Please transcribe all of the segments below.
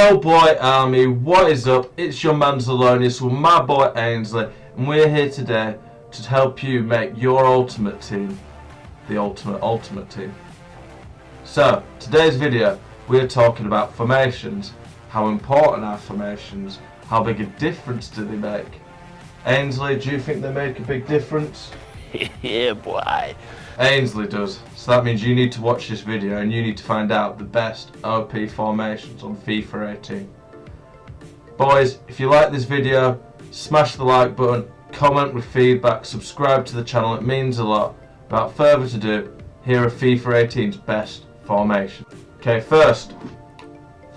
Oh boy army, what is up? It's your man Zelonius with my boy Ainsley, and we're here today to help you make your ultimate team the ultimate team. So, today's video, we're talking about formations. How important are formations? How big a difference do they make? Ainsley, do you think they make a big difference? Yeah, boy. Ainsley does. So that means you need to watch this video and you need to find out the best OP formations on FIFA 18. Boys, if you like this video, smash the like button, comment with feedback, subscribe to the channel, it means a lot. Without further ado, here are FIFA 18's best formation. Okay, first,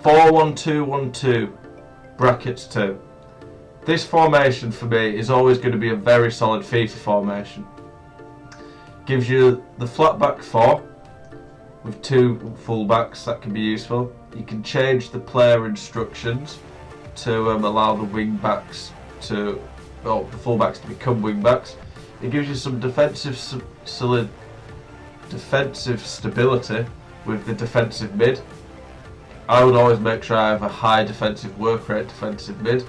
4-1-2-1-2, brackets 2. This formation for me is always going to be a very solid FIFA formation. Gives you the flat back 4 with 2 full-backs, that can be useful. You can change the player instructions to allow the wing-backs to, the full-backs to become wing-backs. It gives you some defensive stability with the defensive mid. I would always make sure I have a high defensive work rate defensive mid.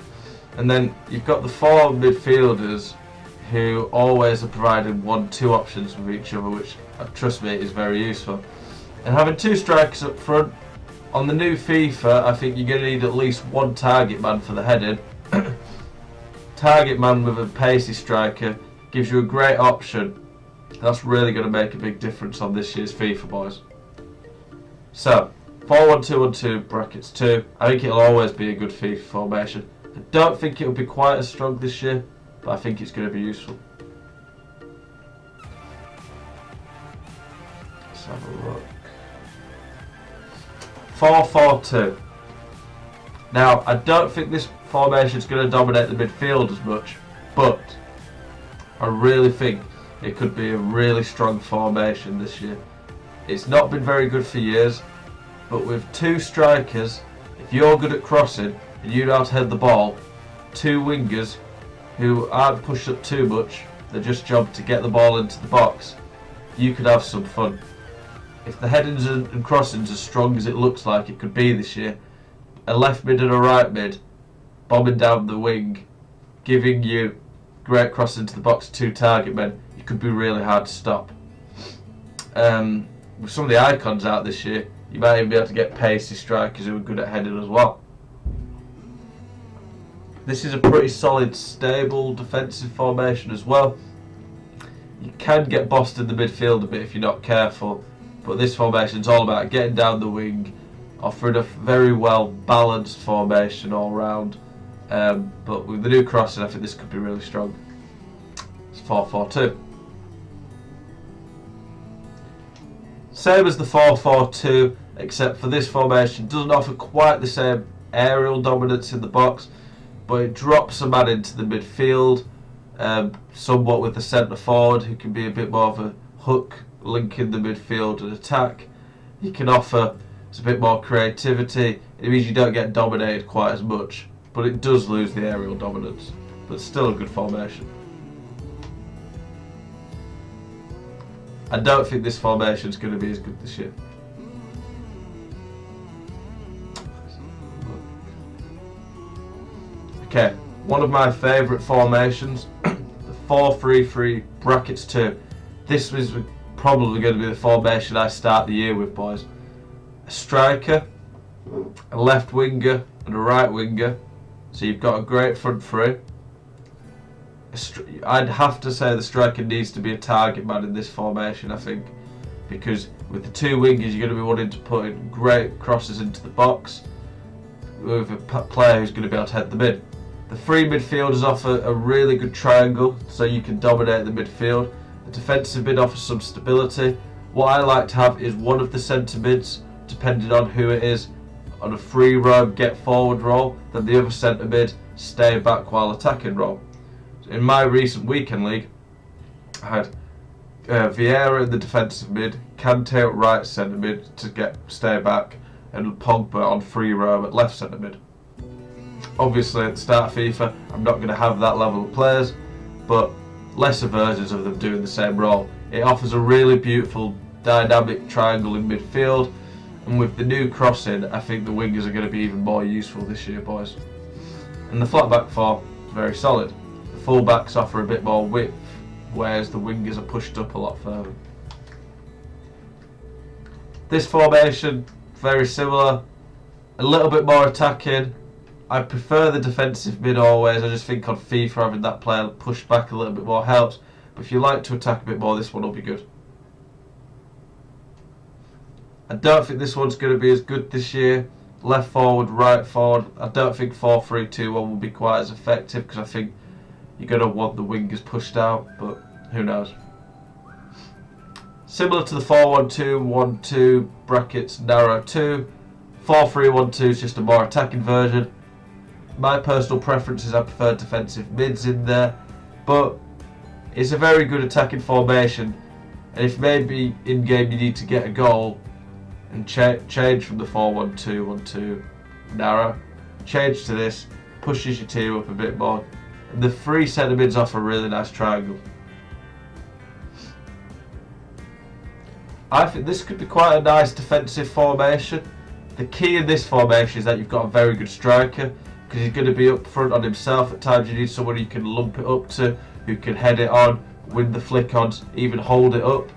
And then you've got the 4 midfielders who always are providing 1-2 options with each other, which, trust me, is very useful. And having 2 strikers up front, on the new FIFA, I think you're going to need at least 1 target man for the heading. Target man with a pacey striker gives you a great option. That's really going to make a big difference on this year's FIFA, boys. So, 4-1-2-1-2, brackets 2. I think it'll always be a good FIFA formation. I don't think it'll be quite as strong this year, but I think it's going to be useful. Let's have a look. 4-4-2. Now, I don't think this formation is going to dominate the midfield as much, but I really think it could be a really strong formation this year. It's not been very good for years, but with 2 strikers, if you're good at crossing and you know how to head the ball, 2 wingers who aren't pushed up too much, they're just job to get the ball into the box, you could have some fun. If the headings and crossings are as strong as it looks like it could be this year, a left mid and a right mid bombing down the wing, giving you great cross into the box, 2 target men, it could be really hard to stop. With some of the icons out this year, you might even be able to get pacey strikers who are good at heading as well. This is a pretty solid, stable defensive formation as well. You can get bossed in the midfield a bit if you're not careful, but this formation is all about getting down the wing, offering a very well balanced formation all round. But with the new crossing, I think this could be really strong. It's 4-4-2. Same as the 4-4-2, except for this formation doesn't offer quite the same aerial dominance in the box, but it drops a man into the midfield, somewhat with the centre forward who can be a bit more of a hook, linking the midfield and attack. You can offer a bit more creativity. It means you don't get dominated quite as much, but it does lose the aerial dominance. But still a good formation. I don't think this formation is going to be as good this year. Okay, one of my favourite formations, the 4-3-3 brackets 2. This was probably going to be the formation I start the year with, boys. A striker, a left winger and a right winger. So you've got a great front three. I'd have to say the striker needs to be a target man in this formation, I think. Because with the 2 wingers you're going to be wanting to put in great crosses into the box with a player who's going to be able to head them in. The 3 midfielders offer a really good triangle, so you can dominate the midfield. The defensive mid offers some stability. What I like to have is one of the centre mids, depending on who it is, on a free roam get forward role, then the other centre mid stay back while attacking role. In my recent weekend league, I had Vieira in the defensive mid, Kante at right centre mid to stay back, and Pogba on free roam at left centre mid. Obviously at the start of FIFA I'm not going to have that level of players, but lesser versions of them doing the same role. It offers a really beautiful dynamic triangle in midfield, And with the new crossing, I think the wingers are going to be even more useful this year, boys. And the flat back four is very solid. The full backs offer a bit more width, whereas the wingers are pushed up a lot further. This formation, very similar, a little bit more attacking. I prefer the defensive mid always. I just think on FIFA having that player push back a little bit more helps. But if you like to attack a bit more, this one will be good. I don't think this one's going to be as good this year. Left forward, right forward. I don't think 4-3-2-1 will be quite as effective because I think you're going to want the wingers pushed out, but who knows. Similar to the 4-1-2-1-2 brackets narrow 2. 4-3-1-2 is just a more attacking version. My personal preference is I prefer defensive mids in there, but it's a very good attacking formation. And if maybe in game you need to get a goal and change from the 4-1-2-1-2 narrow, change to this, pushes your team up a bit more. And the three centre mids offer a really nice triangle. I think this could be quite a nice defensive formation. The key in this formation is that you've got a very good striker, because he's going to be up front on himself. At times you need someone you can lump it up to, who can head it on, win the flick-ons, even hold it up.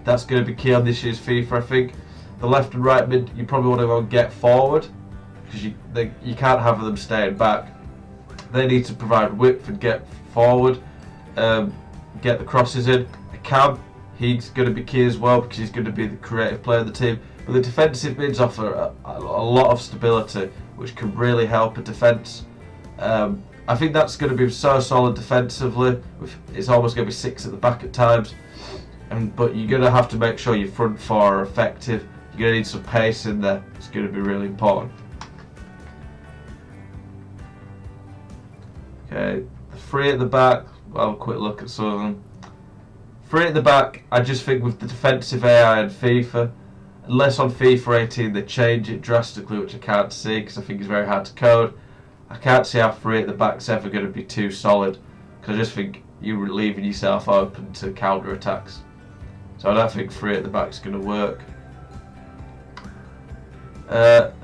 That's going to be key on this year's FIFA, I think. The left and right mid, you probably want to go and get forward, because you can't have them staying back. They need to provide width and get forward, get the crosses in. Cam, he's going to be key as well, because he's going to be the creative player of the team. But the defensive mids offer a lot of stability, which can really help a defence. I think that's going to be so solid defensively. It's almost going to be 6 at the back at times. But you're going to have to make sure your front four are effective. You're going to need some pace in there. It's going to be really important. Okay, the 3 at the back. I'll have a quick look at some of them. 3 at the back, I just think with the defensive AI in FIFA, unless on FIFA 18 they change it drastically, which I can't see because I think it's very hard to code, I can't see how 3 at the back's ever going to be too solid, because I just think you're leaving yourself open to counter attacks. So I don't think 3 at the back's going to work.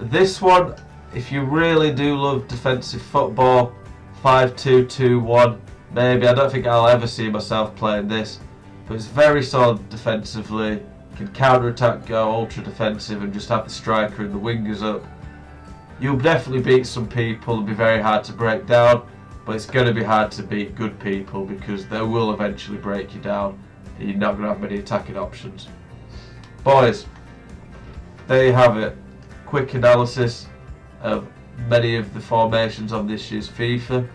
This one, if you really do love defensive football, 5-2-2-1, maybe. I don't think I'll ever see myself playing this, but it's very solid defensively. Can counter attack, go ultra defensive, and just have the striker and the wingers up. You'll definitely beat some people and be very hard to break down, but it's going to be hard to beat good people because they will eventually break you down and you're not going to have many attacking options. Boys, there you have it. Quick analysis of many of the formations on this year's FIFA.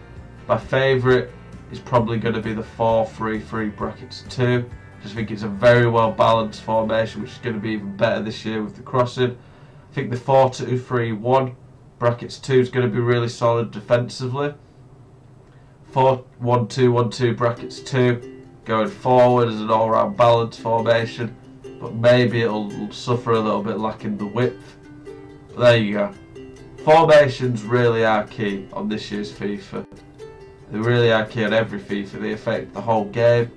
My favourite is probably going to be the 4-3-3 brackets 2. Just think it's a very well balanced formation, which is going to be even better this year with the crossing. I think the 4-2-3-1 brackets 2 is going to be really solid defensively. 4-1-2-1-2 brackets 2 going forward as an all-round balanced formation, but maybe it'll suffer a little bit lacking the width. But there you go. Formations really are key on this year's FIFA. They really are key on every FIFA. They affect the whole game.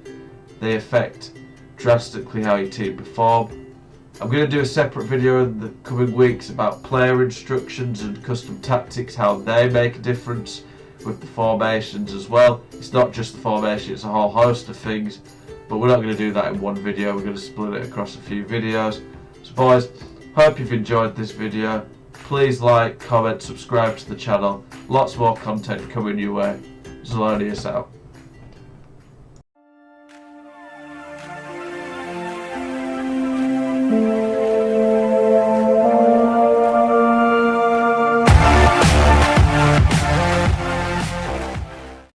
They affect drastically how your team perform. I'm going to do a separate video in the coming weeks about player instructions and custom tactics, how they make a difference with the formations as well. It's not just the formation, it's a whole host of things, but we're not going to do that in one video. We're going to split it across a few videos. So boys, hope you've enjoyed this video. Please like, comment, subscribe to the channel. Lots more content coming your way. Zelonius out.